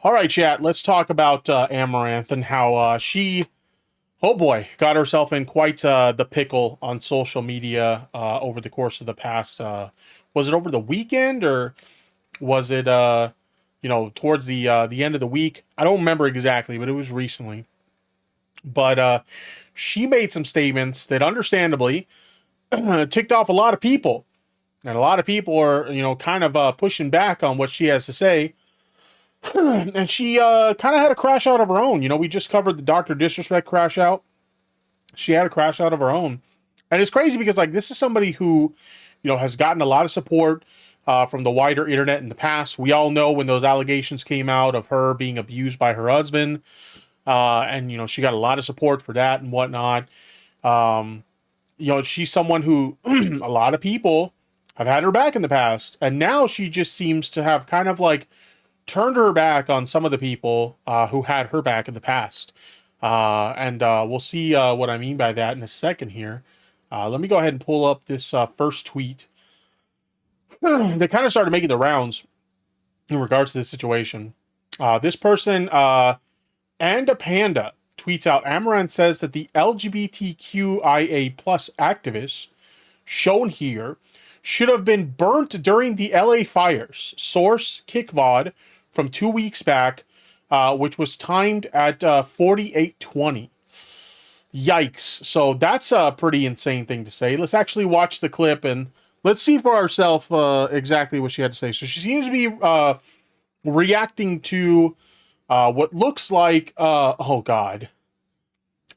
All right, chat. Let's talk about Amouranth and how she, oh boy, got herself in quite the pickle on social media over the course of the past. Was it over the weekend or was it towards the end of the week? I don't remember exactly, but it was recently. But she made some statements that, understandably, ticked off a lot of people, and a lot of people are kind of pushing back on what she has to say. And she kind of had a crash out of her own. We just covered the Dr. Disrespect crash out. She had a crash out of her own. And it's crazy because, like, this is somebody who, has gotten a lot of support from the wider internet in the past. We all know when those allegations came out of her being abused by her husband. And, she got a lot of support for that and whatnot. She's someone who a lot of people have had her back in the past. And now she just seems to have kind of like turned her back on some of the people who had her back in the past. And we'll see what I mean by that in a second here. Let me go ahead and pull up this first tweet. They kind of started making the rounds in regards to this situation. This person, and a panda, tweets out, Amouranth says that the LGBTQIA plus activists shown here should have been burnt during the LA fires. Source, KickVod, from 2 weeks back, which was timed at 48:20. Yikes. So that's a pretty insane thing to say. Let's actually watch the clip and let's see for ourselves exactly what she had to say. So she seems to be reacting to what looks like, oh God.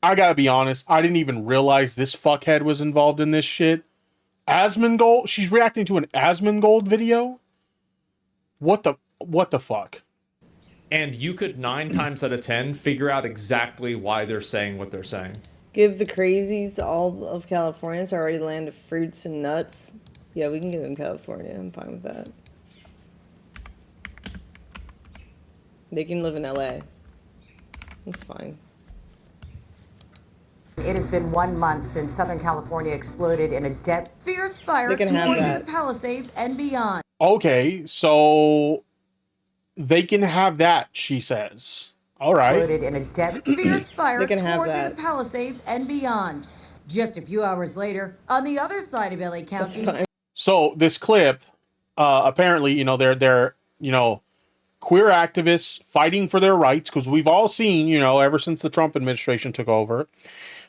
I gotta be honest, I didn't even realize this fuckhead was involved in this shit. Asmongold? She's reacting to an Asmongold video? What the fuck? And you could 9 times out of 10 figure out exactly why they're saying what they're saying. Give the crazies to all of California. It's already land of fruits and nuts. Yeah, we can give them California. I'm fine with that. They can live in LA. That's fine. It has been 1 month since Southern California exploded in a fierce fire toward the Palisades and beyond. Okay, so they can have that, she says. All right. Exploded in a fierce fire They can have that. the Palisades and beyond. Just a few hours later, on the other side of LA County. So this clip, apparently, they're queer activists fighting for their rights, because we've all seen, ever since the Trump administration took over,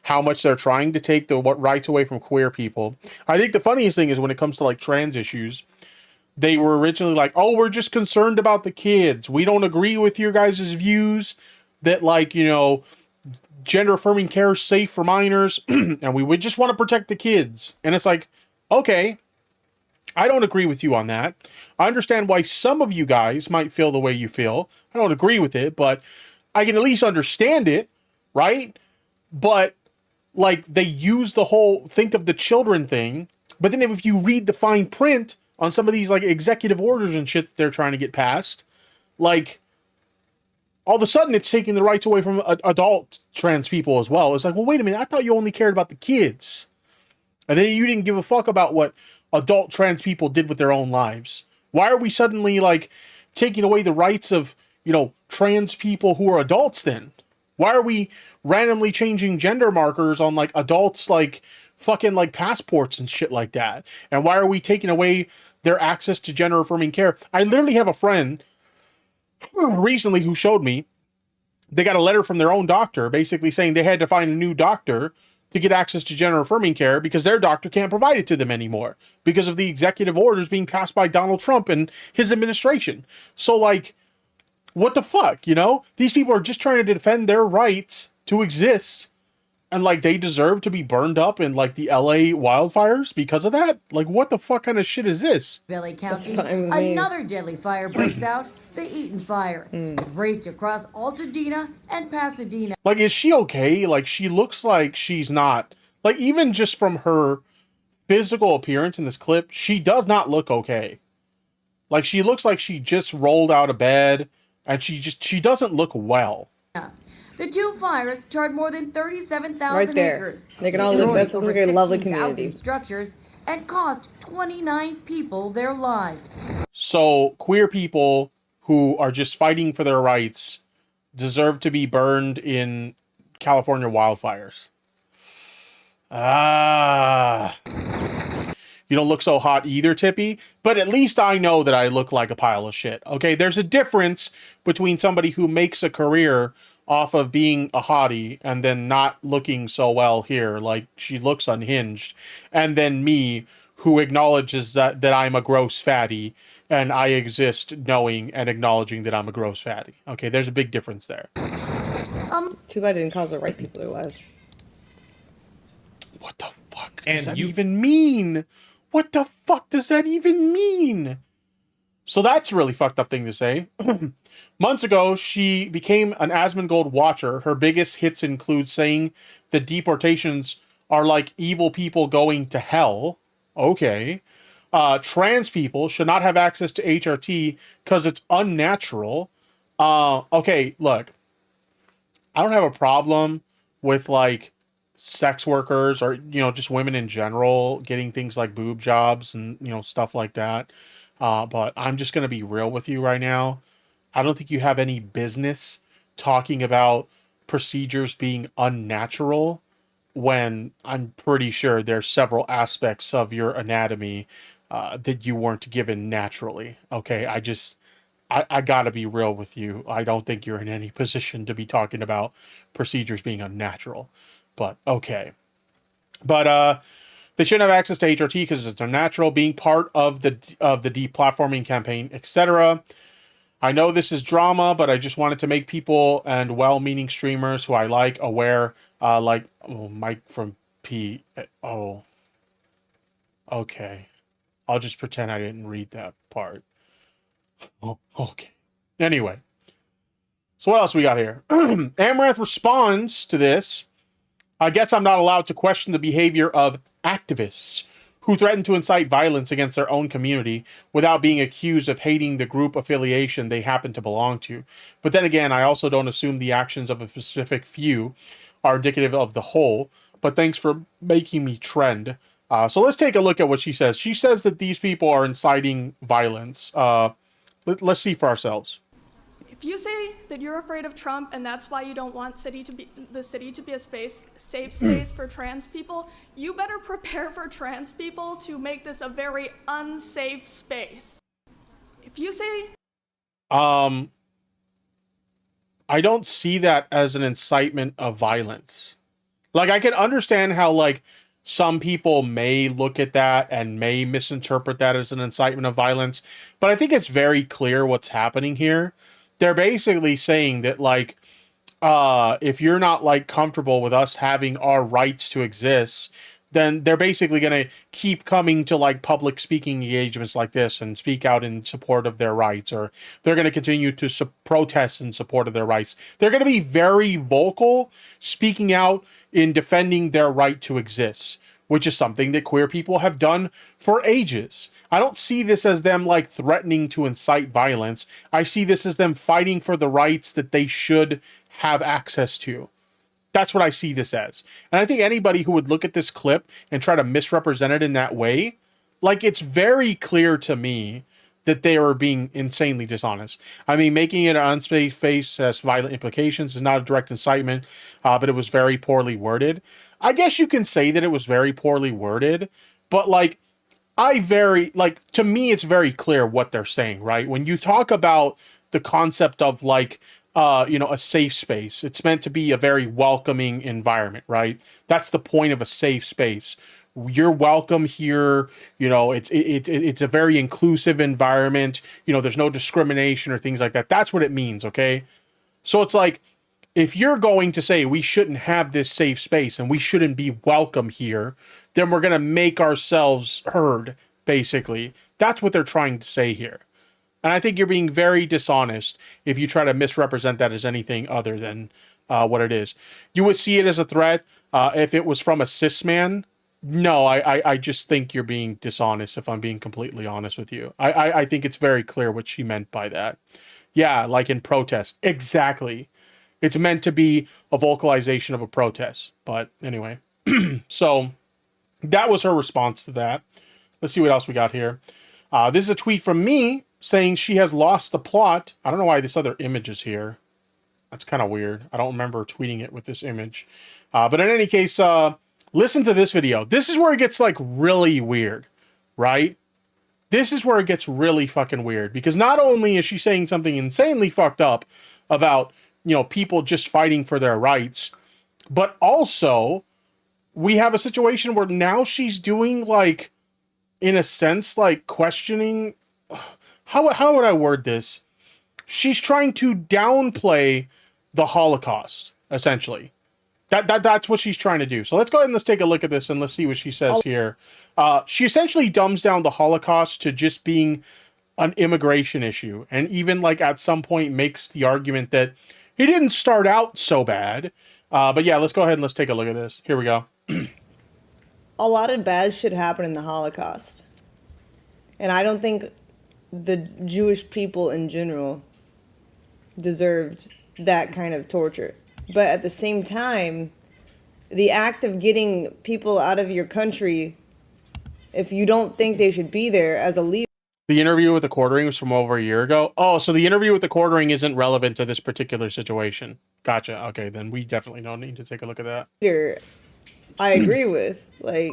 how much they're trying to take the rights away from queer people. I think the funniest thing is when it comes to like trans issues, they were originally like, oh, we're just concerned about the kids. We don't agree with your guys' views that, like, gender affirming care is safe for minors and we would just want to protect the kids. And it's like, okay, I don't agree with you on that. I understand why some of you guys might feel the way you feel. I don't agree with it, but I can at least understand it, right? But like, they use the whole think of the children thing, but then if you read the fine print on some of these like executive orders and shit that they're trying to get passed, like, all of a sudden it's taking the rights away from adult trans people as well. It's like, well, wait a minute, I thought you only cared about the kids. And then you didn't give a fuck about what adult trans people did with their own lives. Why are we suddenly like taking away the rights of, trans people who are adults then? Why are we randomly changing gender markers on like adults, like fucking like passports and shit like that? And why are we taking away their access to gender affirming care? I literally have a friend recently who showed me they got a letter from their own doctor basically saying they had to find a new doctor to get access to gender affirming care because their doctor can't provide it to them anymore because of the executive orders being passed by Donald Trump and his administration. So like, what the fuck, These people are just trying to defend their rights to exist, and like they deserve to be burned up in like the LA wildfires because of that? Like, what the fuck kind of shit is this? LA County, another deadly fire breaks out, the Eaton Fire, raced across Altadena and Pasadena. Like, is she okay? Like, she looks like she's not, like, even just from her physical appearance in this clip, she does not look okay. Like, she looks like she just rolled out of bed, and she doesn't look well. The two fires charred more than 37,000 Right there. acres. They can all live. That's a lovely community. Structures and cost 29 people their lives. So queer people who are just fighting for their rights deserve to be burned in California wildfires. Ah. You don't look so hot either, Tippy, but at least I know that I look like a pile of shit. Okay, there's a difference between somebody who makes a career off of being a hottie and then not looking so well here, like she looks unhinged, and then me who acknowledges that I'm a gross fatty and I exist knowing and acknowledging that I'm a gross fatty. Okay, there's a big difference there. Too bad it didn't cause the right people their lives. What the fuck And does that you- even mean? What the fuck does that even mean? So that's a really fucked up thing to say. Months ago, she became an Asmongold watcher. Her biggest hits include saying the deportations are like evil people going to hell. Okay. Trans people should not have access to HRT because it's unnatural. Okay, look. I don't have a problem with like sex workers or, you know, just women in general getting things like boob jobs and, you know, stuff like that. But I'm just going to be real with you right now. I don't think you have any business talking about procedures being unnatural when I'm pretty sure there's several aspects of your anatomy that you weren't given naturally. Okay, I gotta be real with you. I don't think you're in any position to be talking about procedures being unnatural. But okay. But they shouldn't have access to HRT because it's unnatural, being part of the deplatforming campaign, etc. I know this is drama, but I just wanted to make people and well-meaning streamers who I like aware, Mike from P. Oh, okay. I'll just pretend I didn't read that part. Oh, okay. Anyway, so what else we got here? Amouranth responds to this. I guess I'm not allowed to question the behavior of activists who threaten to incite violence against their own community without being accused of hating the group affiliation they happen to belong to. But then again, I also don't assume the actions of a specific few are indicative of the whole. But thanks for making me trend. So let's take a look at what she says. She says that these people are inciting violence. Let's see for ourselves. If you say that you're afraid of Trump and that's why you don't want the city to be a safe space for trans people, you better prepare for trans people to make this a very unsafe space. If you say... I don't see that as an incitement of violence. Like, I can understand how, like, some people may look at that and may misinterpret that as an incitement of violence, but I think it's very clear what's happening here. They're basically saying that, like, if you're not, like, comfortable with us having our rights to exist, then they're basically going to keep coming to, like, public speaking engagements like this and speak out in support of their rights, or they're going to continue to protest in support of their rights. They're going to be very vocal, speaking out in defending their right to exist, which is something that queer people have done for ages. I don't see this as them, like, threatening to incite violence. I see this as them fighting for the rights that they should have access to. That's what I see this as. And I think anybody who would look at this clip and try to misrepresent it in that way, like, it's very clear to me that they are being insanely dishonest. I mean, making it an unsafe space has violent implications is not a direct incitement, but it was very poorly worded. I guess you can say that it was very poorly worded, but, like, to me, it's very clear what they're saying, right? When you talk about the concept of, like, a safe space, it's meant to be a very welcoming environment, right? That's the point of a safe space. You're welcome here. You know, it's a very inclusive environment. You know, there's no discrimination or things like that. That's what it means, okay? So it's like, if you're going to say we shouldn't have this safe space and we shouldn't be welcome here, then we're going to make ourselves heard, basically. That's what they're trying to say here. And I think you're being very dishonest if you try to misrepresent that as anything other than what it is. You would see it as a threat if it was from a cis man. No, I just think you're being dishonest, if I'm being completely honest with you. I think it's very clear what she meant by that. Yeah, like in protest. Exactly. It's meant to be a vocalization of a protest. But anyway, so that was her response to that. Let's see what else we got here. This is a tweet from me saying she has lost the plot. I don't know why this other image is here. That's kind of weird. I don't remember tweeting it with this image. But in any case, listen to this video. This is where it gets like really weird, right? This is where it gets really fucking weird, because not only is she saying something insanely fucked up about, you know, people just fighting for their rights, but also we have a situation where now she's doing, like, in a sense, like questioning, how would I word this? She's trying to downplay the Holocaust, essentially. That's what she's trying to do. So let's go ahead and let's take a look at this and let's see what she says here. She essentially dumbs down the Holocaust to just being an immigration issue, and even like at some point makes the argument that it didn't start out so bad. But yeah, let's go ahead and let's take a look at this. Here we go. A lot of bad shit happened in the Holocaust. And I don't think the Jewish people in general deserved that kind of torture. But at the same time, the act of getting people out of your country, if you don't think they should be there as a leader. The interview with the quartering was from over a year ago. Oh, so the interview with the quartering isn't relevant to this particular situation. Gotcha. Okay, then we definitely don't need to take a look at that. I agree with, like,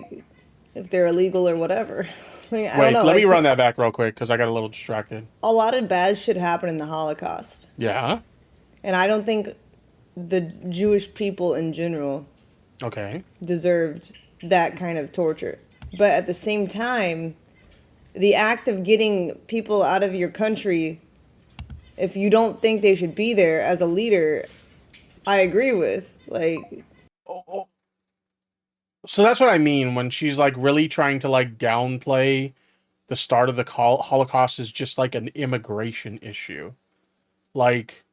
if they're illegal or whatever. Like, I Wait, don't know, let like, me run that back real quick because I got a little distracted. A lot of bad shit happened in the Holocaust. Yeah. And I don't think the Jewish people in general deserved that kind of torture. But at the same time, the act of getting people out of your country, if you don't think they should be there as a leader, I agree with. Like, so that's what I mean when she's like really trying to like downplay the start of the Holocaust is just like an immigration issue. Like,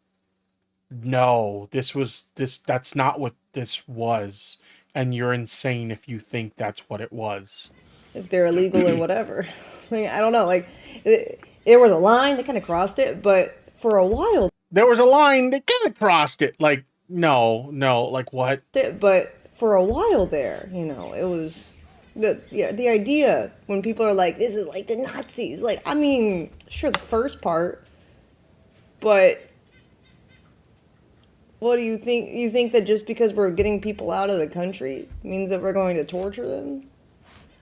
no, that's not what this was. And you're insane if you think that's what it was. If they're illegal or whatever. Like, I don't know. Like, there was a line, they kind of crossed it, but for a while. There was a line, they kind of crossed it. Like, no, like what? But for a while there, you know, it was the idea when people are like, this is like the Nazis. Like, I mean, sure, the first part, but what do you think? You think that just because we're getting people out of the country means that we're going to torture them?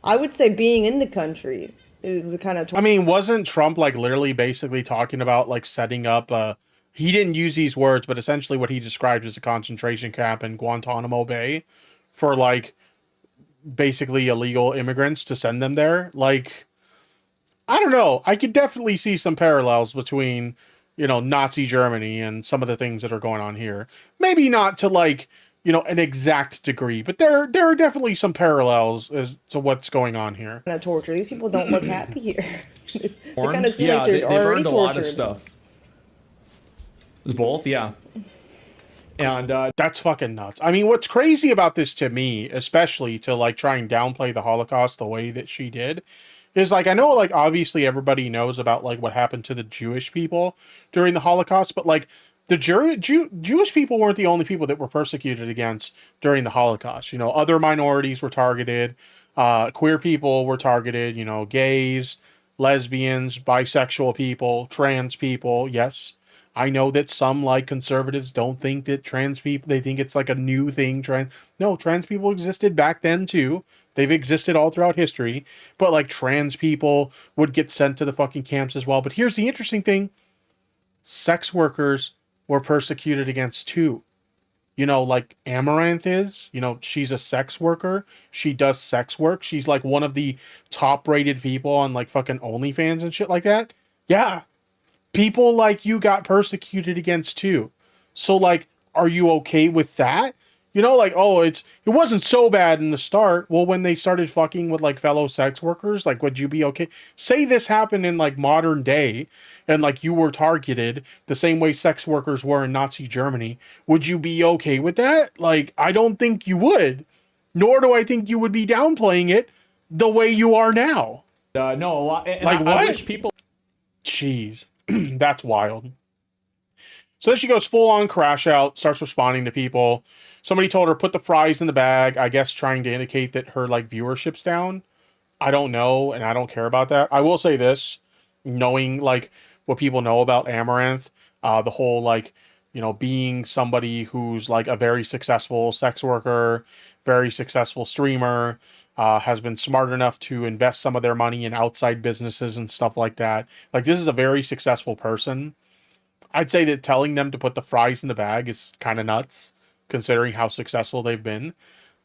I would say being in the country is the kind of I mean, wasn't Trump like literally basically talking about like setting up he didn't use these words, but essentially what he described as a concentration camp in Guantanamo Bay for like basically illegal immigrants to send them there? Like, I don't know. I could definitely see some parallels between, you know, Nazi Germany and some of the things that are going on here. Maybe not to like, you know, an exact degree, but there are definitely some parallels as to what's going on here. kind of torture. These people don't look happy here. They Porn? kind of seem Yeah, like they're they've already earned a tortured. lot of stuff. It's both, yeah. And That's fucking nuts. I mean, what's crazy about this to me, especially to like try and downplay the Holocaust the way that she did, is like, I know like obviously everybody knows about like what happened to the Jewish people during the Holocaust, but like the Jewish people weren't the only people that were persecuted against during the Holocaust. You know, other minorities were targeted, queer people were targeted, you know, gays, lesbians, bisexual people, trans people. Yes, I know that some like conservatives don't think that trans people, they think it's like a new thing. No, trans people existed back then too. They've existed all throughout history, but like trans people would get sent to the fucking camps as well. But here's the interesting thing. Sex workers were persecuted against too. You know, like Amouranth is, you know, she's a sex worker. She does sex work. She's like one of the top rated people on like fucking OnlyFans and shit like that. Yeah. People like you got persecuted against too. So like, are you okay with that? You know, like, oh, it wasn't so bad in the start. Well, when they started fucking with like fellow sex workers, like, would you be okay? Say this happened in like modern day and like you were targeted the same way sex workers were in Nazi Germany. Would you be okay with that? Like, I don't think you would, nor do I think you would be downplaying it the way you are now. no, a lot. And Like, I what? wish people. Jeez, that's wild. So then she goes full on crash out, starts responding to people. Somebody told her put the fries in the bag, I guess trying to indicate that her like viewership's down. I don't know, and I don't care about that. I will say this. knowing like what people know about Amouranth, the whole like, you know, being somebody who's like a very successful sex worker, very successful streamer, has been smart enough to invest some of their money in outside businesses and stuff like that. Like, this is a very successful person. I'd say that telling them to put the fries in the bag is kind of nuts, considering how successful they've been.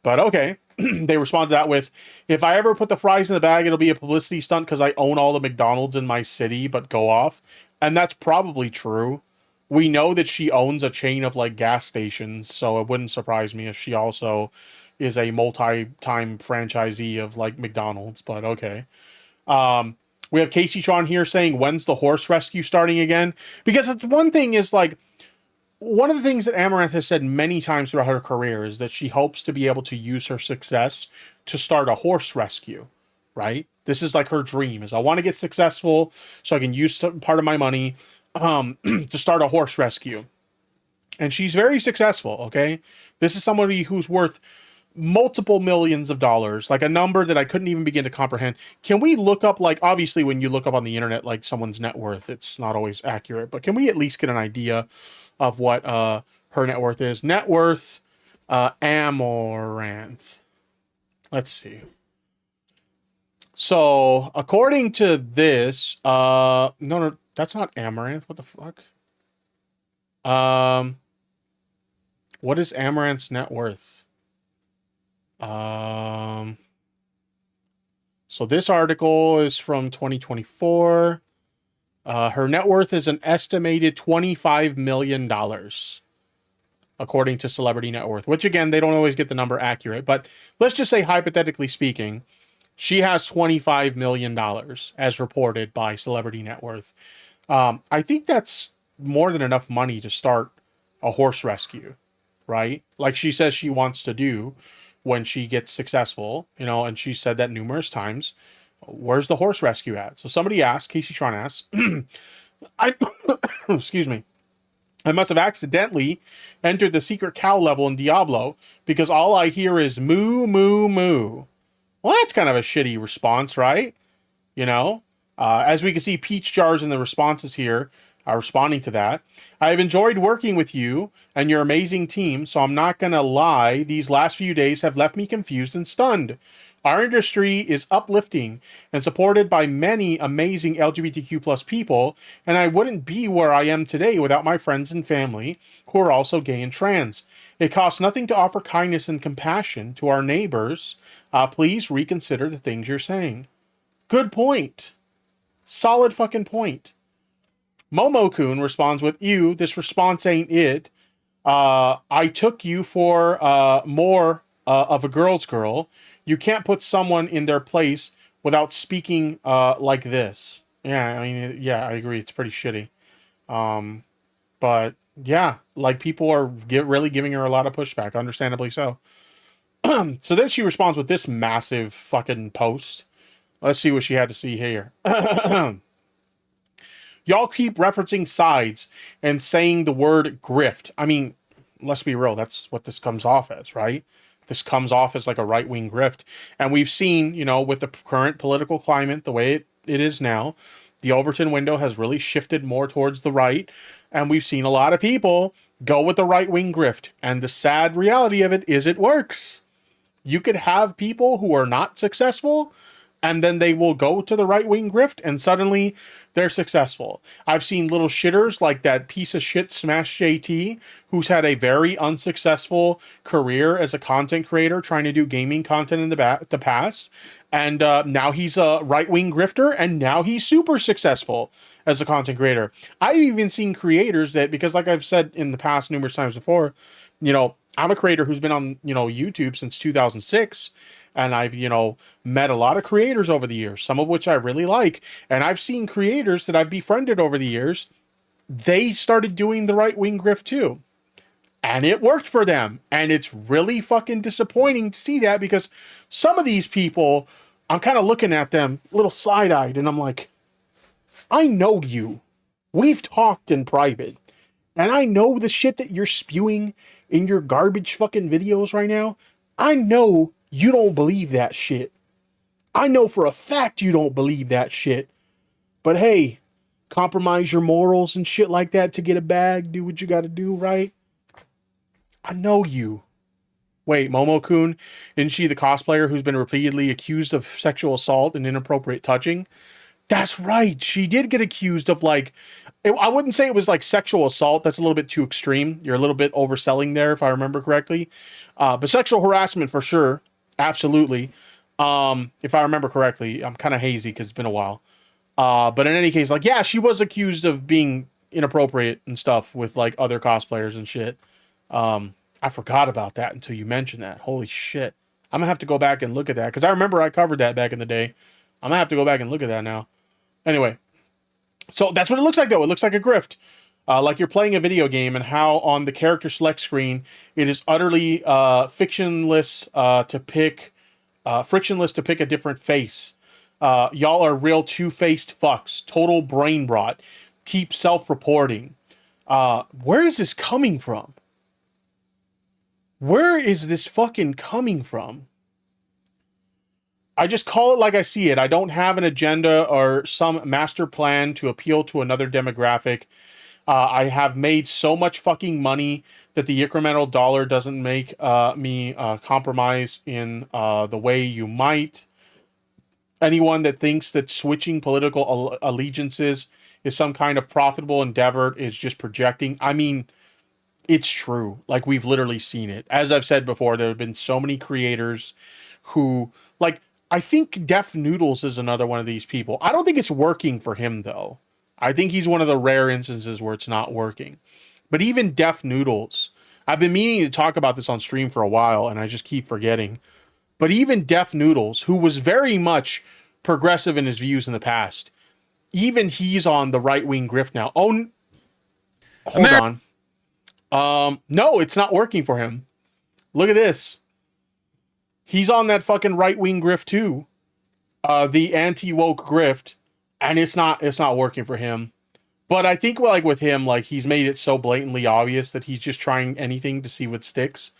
But okay, they respond to that with, if I ever put the fries in the bag, it'll be a publicity stunt because I own all the McDonald's in my city, but go off. And that's probably true. We know that she owns a chain of like gas stations, so it wouldn't surprise me if she also is a multi-time franchisee of like McDonald's, but okay. We have Casey Sean here saying, when's the horse rescue starting again? Because it's one thing is like, one of the things that Amouranth has said many times throughout her career is that she hopes to be able to use her success to start a horse rescue, right? This is like her dream, is I want to get successful so I can use part of my money to start a horse rescue. And she's very successful, okay? This is somebody who's worth multiple millions of dollars, like a number that I couldn't even begin to comprehend. Can we look up, like, obviously when you look up on the internet, like someone's net worth, it's not always accurate, but can we at least get an idea of what her net worth is? Net worth, Amouranth. Let's see. So according to this, no, that's not Amouranth. What the fuck? What is Amouranth's net worth? So this article is from 2024. Her net worth is an estimated $25 million, according to Celebrity Net Worth, which again, they don't always get the number accurate, but let's just say, hypothetically speaking, she has $25 million as reported by Celebrity Net Worth. I think that's more than enough money to start a horse rescue, right? Like she says she wants to do when she gets successful, you know, and she said that numerous times. Where's the horse rescue at? So somebody asked, Casey Tron asks, excuse me, I must have accidentally entered the secret cow level in Diablo because all I hear is moo, moo, moo. Well, that's kind of a shitty response, right? You know, as we can see, Peach Jars in the responses here are responding to that. I have enjoyed working with you and your amazing team, so I'm not going to lie. These last few days have left me confused and stunned. Our industry is uplifting and supported by many amazing LGBTQ plus people, and I wouldn't be where I am today without my friends and family who are also gay and trans. It costs nothing to offer kindness and compassion to our neighbors. Please reconsider the things you're saying. Good point. Solid fucking point. Momo-kun responds with, "You, this response ain't it. I took you for more of a girl's girl. You can't put someone in their place without speaking like this." Yeah, I mean, yeah, I agree. It's pretty shitty. But yeah, like people are really giving her a lot of pushback, understandably so. So then she responds with this massive fucking post. Let's see what she had to see here. Y'all keep referencing sides and saying the word grift. I mean, let's be real. That's what this comes off as, right? This comes off as like a right-wing grift. And we've seen, you know, with the current political climate, the way it is now, the Overton window has really shifted more towards the right. And we've seen a lot of people go with the right-wing grift. And the sad reality of it is it works. You could have people who are not successful, and then they will go to the right-wing grift, and suddenly they're successful. I've seen little shitters like that piece of shit Smash JT, who's had a very unsuccessful career as a content creator trying to do gaming content in the past. And now he's a right-wing grifter, and now he's super successful as a content creator. I've even seen creators that, because like I've said in the past numerous times before, you know, I'm a creator who's been on, you know, YouTube since 2006. And I've, you know, met a lot of creators over the years, some of which I really like. And I've seen creators that I've befriended over the years, they started doing the right-wing grift too. And it worked for them. And it's really fucking disappointing to see that, because some of these people, I'm kind of looking at them a little side-eyed, and I'm like, I know you. We've talked in private. And I know the shit that you're spewing in your garbage fucking videos right now. I know you don't believe that shit. I know for a fact you don't believe that shit. But hey, compromise your morals and shit like that to get a bag. Do what you got to do, right? I know you. Wait, Momo-kun, isn't she the cosplayer who's been repeatedly accused of sexual assault and inappropriate touching? That's right. She did get accused of I wouldn't say it was like sexual assault. That's a little bit too extreme. You're a little bit overselling there, if I remember correctly. But sexual harassment for sure. Absolutely. If I remember correctly, I'm kind of hazy because it's been a while. But in any case, like, yeah, she was accused of being inappropriate and stuff with like other cosplayers and shit. I forgot about that until you mentioned that. Holy shit. I'm gonna have to go back and look at that because I remember I covered that back in the day. I'm gonna have to go back and look at that now. Anyway, so that's what it looks like though. It looks like a grift. Like you're playing a video game and how on the character select screen, it is utterly frictionless to pick a different face. Y'all are real two-faced fucks. Total brain rot. Keep self-reporting. Where is this coming from? Where is this fucking coming from? I just call it like I see it. I don't have an agenda or some master plan to appeal to another demographic. I have made so much fucking money that the incremental dollar doesn't make me compromise in the way you might. Anyone that thinks that switching political allegiances is some kind of profitable endeavor is just projecting. I mean, it's true. Like, we've literally seen it. As I've said before, there have been so many creators who, like, I think Def Noodles is another one of these people. I don't think it's working for him, though. I think he's one of the rare instances where it's not working. But even Def Noodles, I've been meaning to talk about this on stream for a while, and I just keep forgetting. But even Def Noodles, who was very much progressive in his views in the past, even he's on the right-wing grift now. Oh, hold on. No, it's not working for him. Look at this. He's on that fucking right-wing grift too. The anti-woke grift, and it's not working for him. But I think like with him, like he's made it so blatantly obvious that he's just trying anything to see what sticks,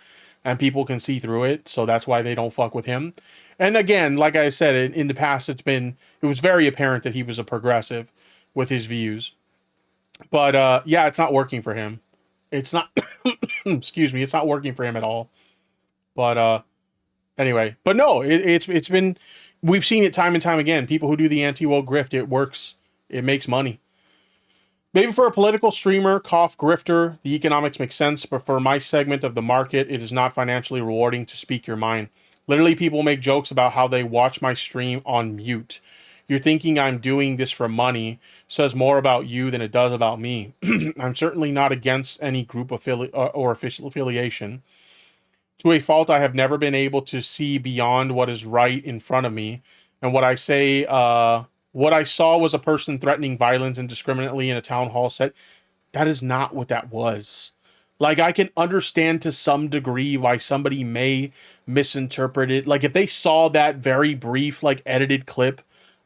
and people can see through it. So that's why they don't fuck with him. And again, like I said, in the past, it was very apparent that he was a progressive with his views. But yeah, it's not working for him. It's not, excuse me, it's not working for him at all. But anyway, but no, it's been, we've seen it time and time again. People who do the anti-woke grift, it works. It makes money. Maybe for a political streamer, cough grifter, the economics make sense, but for my segment of the market, it is not financially rewarding to speak your mind. Literally, people make jokes about how they watch my stream on mute. You're thinking I'm doing this for money, says more about you than it does about me. I'm certainly not against any group or official affiliation. To a fault, I have never been able to see beyond what is right in front of me. And what I saw was a person threatening violence indiscriminately in a town hall set. That is not what that was. Like, I can understand to some degree why somebody may misinterpret it. Like, if they saw that very brief, like, edited clip,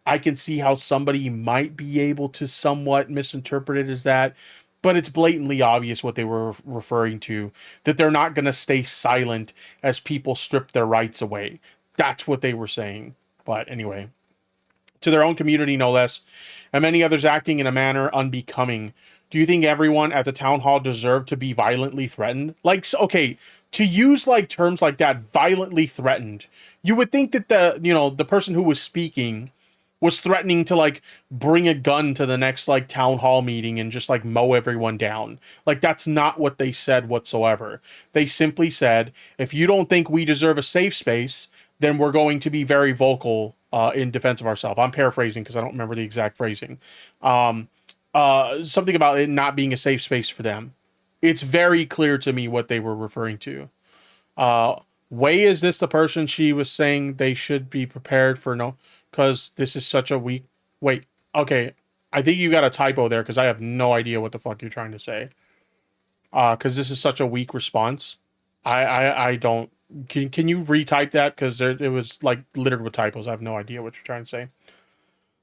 I can see how somebody might be able to somewhat misinterpret it as that. But it's blatantly obvious what they were referring to, that they're not going to stay silent as people strip their rights away. That's what they were saying. But anyway, to their own community, no less, and many others acting in a manner unbecoming. Do you think everyone at the town hall deserved to be violently threatened? Like, okay, to use like terms like that, violently threatened, you would think that the person who was speaking was threatening to like bring a gun to the next like town hall meeting and just like mow everyone down. Like, that's not what they said whatsoever. They simply said, if you don't think we deserve a safe space, then we're going to be very vocal in defense of ourselves. I'm paraphrasing because I don't remember the exact phrasing. Something about it not being a safe space for them. It's very clear to me what they were referring to. Way, is this the person she was saying they should be prepared for? No, because this is such a weak... Wait, okay. I think you got a typo there because I have no idea what the fuck you're trying to say. Because this is such a weak response. I don't... Can you retype that? Because it was like littered with typos. I have no idea what you're trying to say.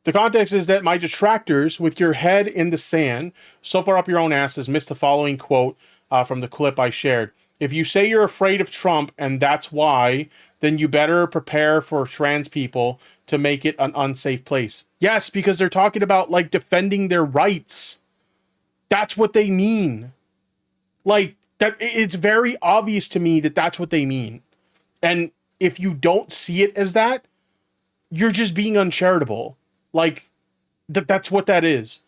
The context is that my detractors, with your head in the sand, so far up your own asses, missed the following quote from the clip I shared. If you say you're afraid of Trump and that's why, then you better prepare for trans people to make it an unsafe place. Yes, because they're talking about like defending their rights. That's what they mean. Like that, it's very obvious to me that that's what they mean. And if you don't see it as that, you're just being uncharitable. Like that's what that is.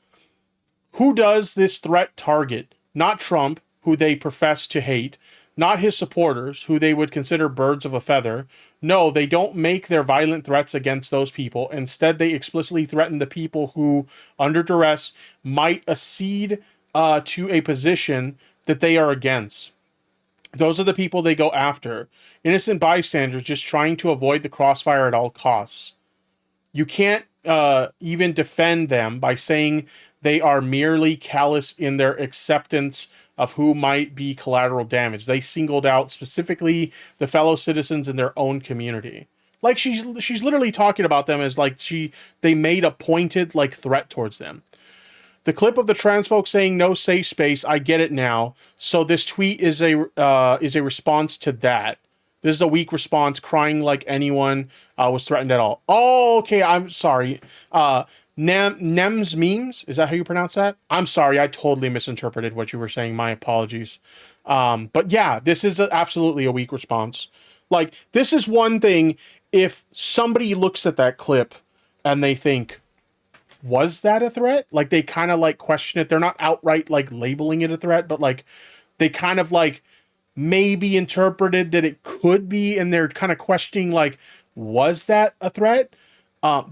Who does this threat target? Not Trump, who they profess to hate, not his supporters, who they would consider birds of a feather. No, they don't make their violent threats against those people. Instead, they explicitly threaten the people who, under duress, might accede to a position that they are against. Those are the people they go after. Innocent bystanders just trying to avoid the crossfire at all costs. You can't even defend them by saying they are merely callous in their acceptance of who might be collateral damage. They singled out specifically the fellow citizens in their own community. Like she's literally talking about them as like they made a pointed like threat towards them. The clip of the trans folks saying no safe space, I get it now. So this tweet is a response to that. This is a weak response, crying like anyone was threatened at all. Oh, okay, I'm sorry. Nems memes, is that how you pronounce that? I'm sorry, I totally misinterpreted what you were saying. My apologies. But yeah, this is absolutely a weak response. Like, this is one thing if somebody looks at that clip and they think, was that a threat? Like, they kind of like question it. They're not outright like labeling it a threat, but like they kind of like maybe interpreted that it could be, and they're kind of questioning like, was that a threat?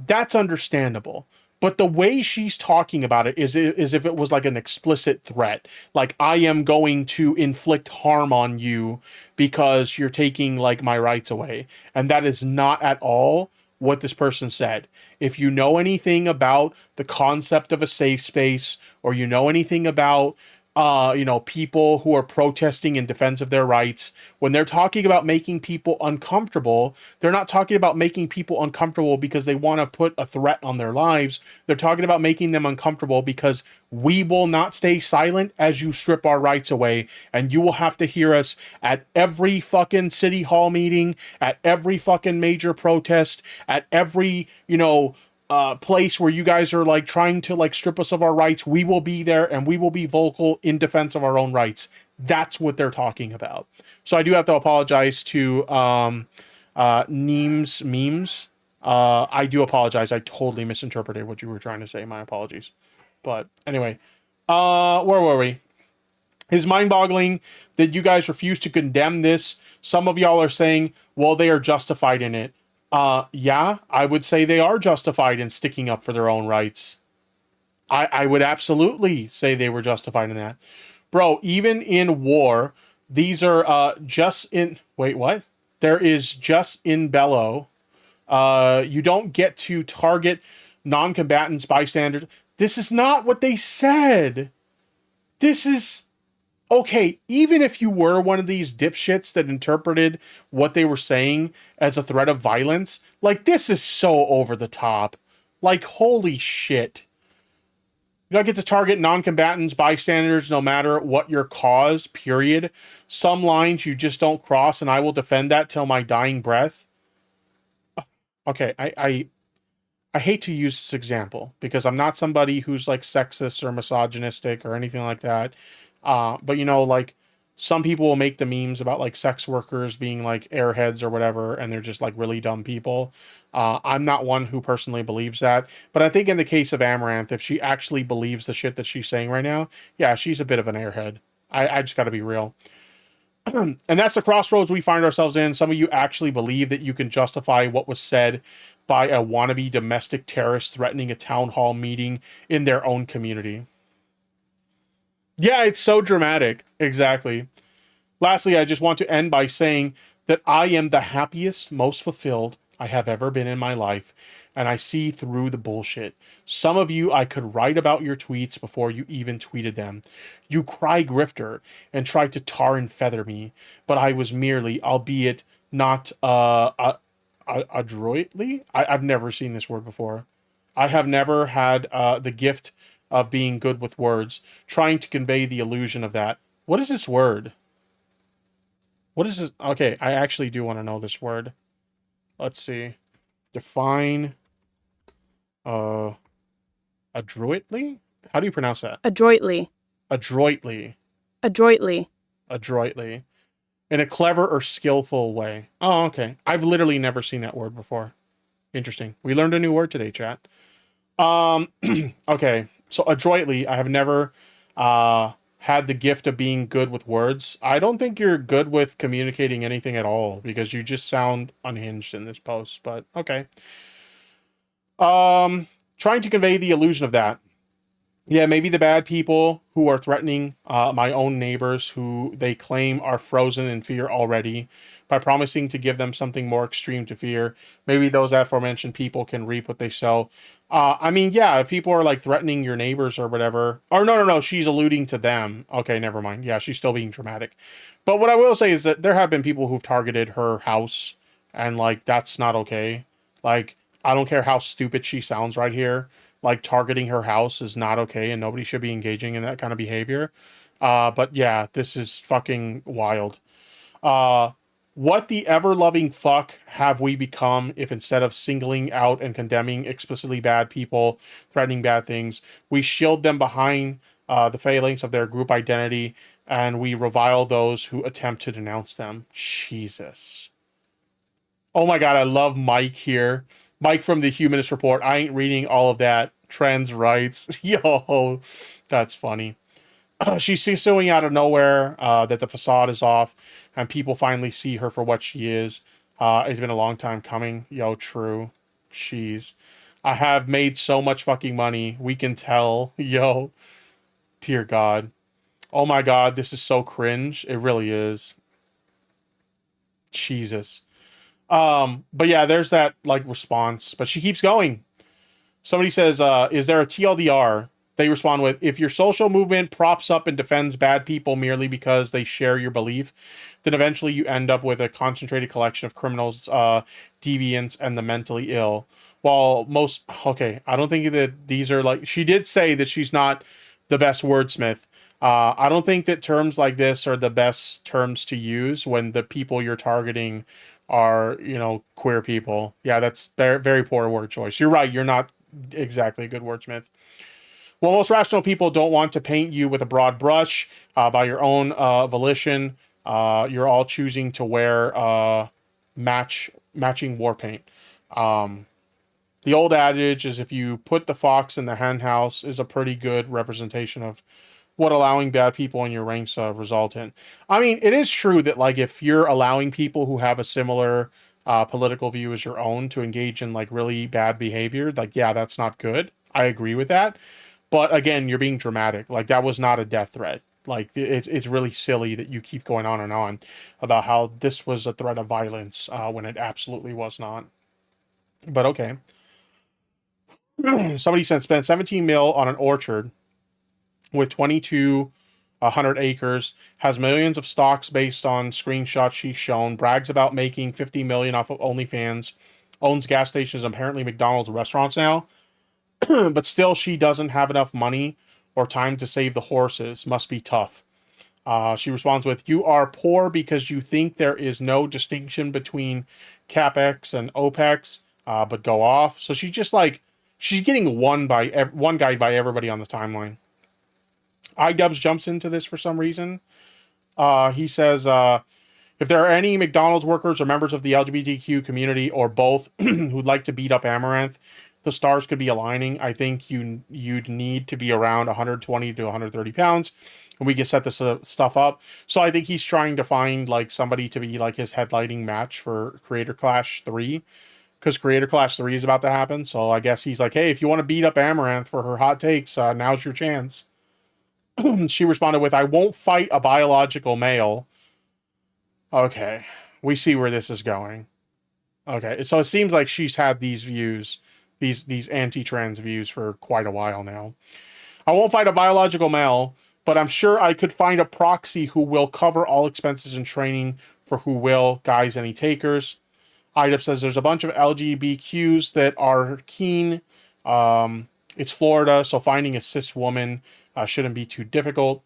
That's understandable. But the way she's talking about it is if it was like an explicit threat. Like, I am going to inflict harm on you because you're taking like my rights away. And that is not at all what this person said. If you know anything about the concept of a safe space, or you know anything about people who are protesting in defense of their rights, when they're talking about making people uncomfortable, they're not talking about making people uncomfortable because they want to put a threat on their lives. They're talking about making them uncomfortable because we will not stay silent as you strip our rights away, and you will have to hear us at every fucking city hall meeting, at every fucking major protest, at every, place where you guys are like trying to like strip us of our rights. We will be there and we will be vocal in defense of our own rights. That's what they're talking about. So I do have to apologize to memes. I do apologize. I totally misinterpreted what you were trying to say. My apologies. But anyway, where were we? It's mind-boggling that you guys refuse to condemn this. Some of y'all are saying, well, they are justified in it. Yeah, I would say they are justified in sticking up for their own rights. I would absolutely say they were justified in that. Bro, even in war, these are just in... Wait, what? There is just in bello. You don't get to target non-combatants, bystanders. This is not what they said. This is... Okay, even if you were one of these dipshits that interpreted what they were saying as a threat of violence, like, this is so over the top. Like, holy shit. You don't get to target non-combatants, bystanders, no matter what your cause, period. Some lines you just don't cross, and I will defend that till my dying breath. Okay, I hate to use this example, because I'm not somebody who's, like, sexist or misogynistic or anything like that. But like, some people will make the memes about like sex workers being like airheads or whatever, and they're just like really dumb people. I'm not one who personally believes that, but I think in the case of Amouranth, if she actually believes the shit that she's saying right now, yeah, she's a bit of an airhead. I just gotta be real. And that's the crossroads we find ourselves in. Some of you actually believe that you can justify what was said by a wannabe domestic terrorist threatening a town hall meeting in their own community. Yeah, it's so dramatic. Exactly. Lastly, I just want to end by saying that I am the happiest, most fulfilled I have ever been in my life, and I see through the bullshit. Some of you, I could write about your tweets before you even tweeted them. You cry grifter and tried to tar and feather me, but I was merely, albeit not adroitly. I've never seen this word before. I have never had the gift of being good with words, trying to convey the illusion of that. What is this word? What is this? Okay, I actually do want to know this word. Let's see. Define adroitly? How do you pronounce that? Adroitly. Adroitly. Adroitly. Adroitly. In a clever or skillful way. Oh, okay. I've literally never seen that word before. Interesting. We learned a new word today, chat. Okay. So adroitly, I have never had the gift of being good with words. I don't think you're good with communicating anything at all because you just sound unhinged in this post, but okay. Trying to convey the illusion of that. Yeah, maybe the bad people who are threatening my own neighbors who they claim are frozen in fear already by promising to give them something more extreme to fear. Maybe those aforementioned people can reap what they sow. I mean, yeah, if people are like threatening your neighbors or whatever. Or no, she's alluding to them. Okay, never mind. Yeah, she's still being dramatic. But what I will say is that there have been people who've targeted her house and like that's not okay. Like, I don't care how stupid she sounds right here, like targeting her house is not okay and nobody should be engaging in that kind of behavior. But yeah, this is fucking wild. What the ever-loving fuck have we become if instead of singling out and condemning explicitly bad people, threatening bad things, we shield them behind the failings of their group identity and we revile those who attempt to denounce them? Jesus. Oh my god, I love Mike here. Mike from the Humanist Report. I ain't reading all of that. Trans rights. Yo, that's funny. She's suing out of nowhere that the facade is off and people finally see her for what she is. It's been a long time coming. Yo, true. Jeez. I have made so much fucking money. We can tell. Yo. Dear God. Oh my God, this is so cringe. It really is. Jesus. But yeah, there's that like response. But she keeps going. Somebody says, is there a TLDR? They respond with, if your social movement props up and defends bad people merely because they share your belief, then eventually you end up with a concentrated collection of criminals, deviants, and the mentally ill. Okay, I don't think that these are like, she did say that she's not the best wordsmith. I don't think that terms like this are the best terms to use when the people you're targeting are, queer people. Yeah, that's very, very poor word choice. You're right. You're not exactly a good wordsmith. Well, most rational people don't want to paint you with a broad brush by your own volition. You're all choosing to wear matching war paint. The old adage is if you put the fox in the hen house is a pretty good representation of what allowing bad people in your ranks result in. I mean, it is true that like if you're allowing people who have a similar political view as your own to engage in like really bad behavior, like yeah, that's not good. I agree with that. But again, you're being dramatic. Like that was not a death threat. Like it's really silly that you keep going on about how this was a threat of violence when it absolutely was not. But okay. Somebody spent 17 mil on an orchard with 2,200 acres, has millions of stocks based on screenshots she's shown, brags about making 50 million off of OnlyFans, owns gas stations, apparently McDonald's restaurants now. But still, she doesn't have enough money or time to save the horses. Must be tough. She responds with, you are poor because you think there is no distinction between CapEx and OPEX, but go off. So she's just like, she's getting one guy by everybody on the timeline. iDubbbz jumps into this for some reason. He says, if there are any McDonald's workers or members of the LGBTQ community or both who'd like to beat up Amouranth, the stars could be aligning. I think you'd need to be around 120 to 130 pounds, and we can set this stuff up. So I think he's trying to find like somebody to be like his headlighting match for Creator Clash 3, because Creator Clash 3 is about to happen. So I guess he's like, hey, if you want to beat up Amouranth for her hot takes, now's your chance. She responded with, I won't fight a biological male. Okay, we see where this is going. Okay, so it seems like she's had these views, these anti-trans views for quite a while now. I won't fight a biological male, but I'm sure I could find a proxy who will cover all expenses and training for who will. Guys, any takers? iDubbbz says there's a bunch of LGBTQs that are keen. It's Florida, so finding a cis woman shouldn't be too difficult.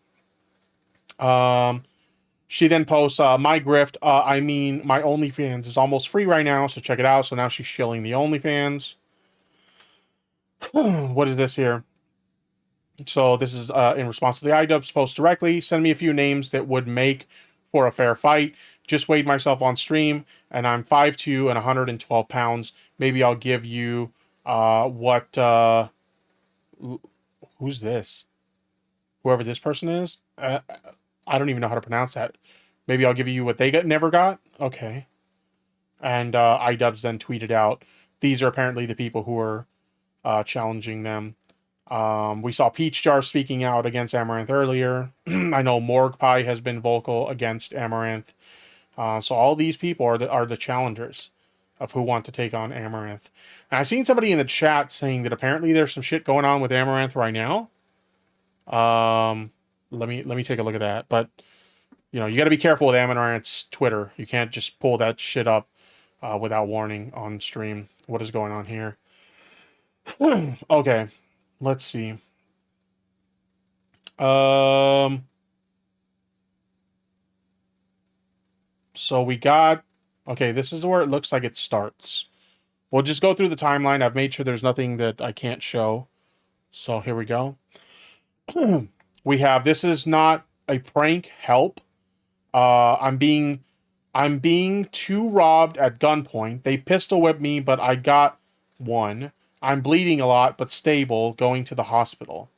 She then posts, my grift, I mean, my OnlyFans is almost free right now, so check it out. So now she's shilling the OnlyFans. What is this here? So this is in response to the iDubbbz post directly. Send me a few names that would make for a fair fight. Just weighed myself on stream, and I'm 5'2" and 112 pounds. Maybe I'll give you who's this? Whoever this person is? I don't even know how to pronounce that. Maybe I'll give you what they never got? Okay. And iDubbbz then tweeted out, these are apparently the people who are challenging them. We saw Peach Jar speaking out against Amouranth earlier. I know Morgue Pie has been vocal against Amouranth. So all these people are the challengers of who want to take on Amouranth. And I've seen somebody in the chat saying that apparently there's some shit going on with Amouranth right now. Let me take a look at that. But you know, you got to be careful with Amouranth's Twitter. You can't just pull that shit up without warning on stream. What is going on here? Okay, let's see. So we got, okay, this is where it looks like it starts. We'll just go through the timeline. I've made sure there's nothing that I can't show. So here we go. We have, this is not a prank, help. I'm being too robbed at gunpoint. They pistol whipped me, but I got one. I'm bleeding a lot, but stable, going to the hospital.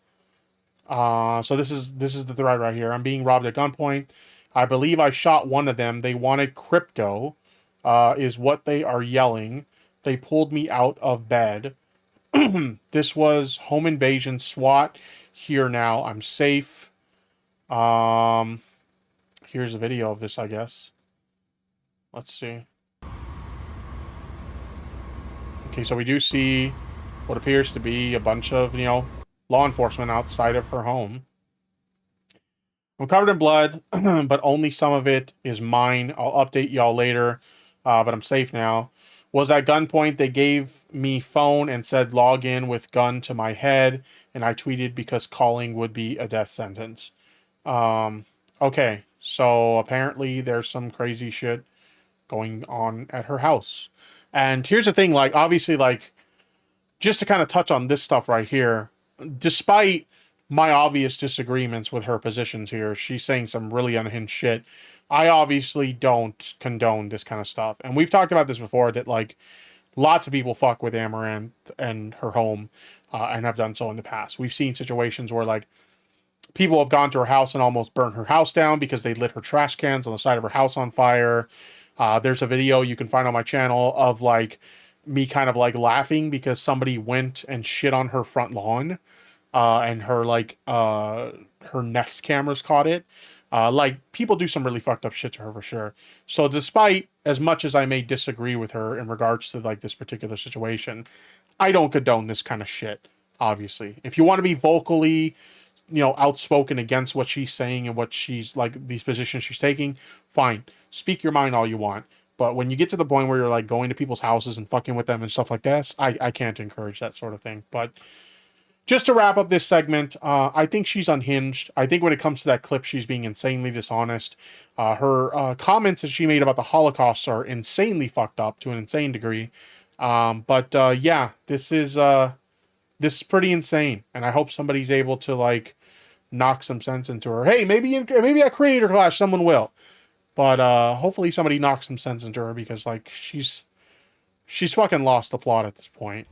So this is the thread right here. I'm being robbed at gunpoint. I believe I shot one of them. They wanted crypto, is what they are yelling. They pulled me out of bed. This was home invasion, SWAT. Here now, I'm safe. Here's a video of this, I guess. Let's see. Okay, so we do see what appears to be a bunch of, you know, law enforcement outside of her home. I'm covered in blood, but only some of it is mine. I'll update y'all later, but I'm safe now. Was at gunpoint. They gave me phone and said log in with gun to my head, and I tweeted because calling would be a death sentence. Okay, so apparently there's some crazy shit going on at her house. And here's the thing, like, obviously, like, just to kind of touch on this stuff right here, despite my obvious disagreements with her positions here, she's saying some really unhinged shit. I obviously don't condone this kind of stuff. And we've talked about this before, that, like, lots of people fuck with Amouranth and her home, and have done so in the past. We've seen situations where, like, people have gone to her house and almost burned her house down because they lit her trash cans on the side of her house on fire. There's a video you can find on my channel of, like, me kind of, like, laughing because somebody went and shit on her front lawn, and her, like, her Nest cameras caught it. Like, people do some really fucked up shit to her for sure. So despite as much as I may disagree with her in regards to, like, this particular situation, I don't condone this kind of shit, obviously. If you want to be vocally, you know, outspoken against what she's saying and what she's, like, these positions she's taking, fine. Speak your mind all you want. But when you get to the point where you're, like, going to people's houses and fucking with them and stuff like that, I can't encourage that sort of thing. But just to wrap up this segment, I think she's unhinged. I think when it comes to that clip, she's being insanely dishonest. Her comments that she made about the Holocaust are insanely fucked up to an insane degree. Yeah, this is pretty insane. And I hope somebody's able to, like, knock some sense into her. Hey, maybe at Creator Clash someone will. But hopefully somebody knocks some sense into her, because, like, she's fucking lost the plot at this point.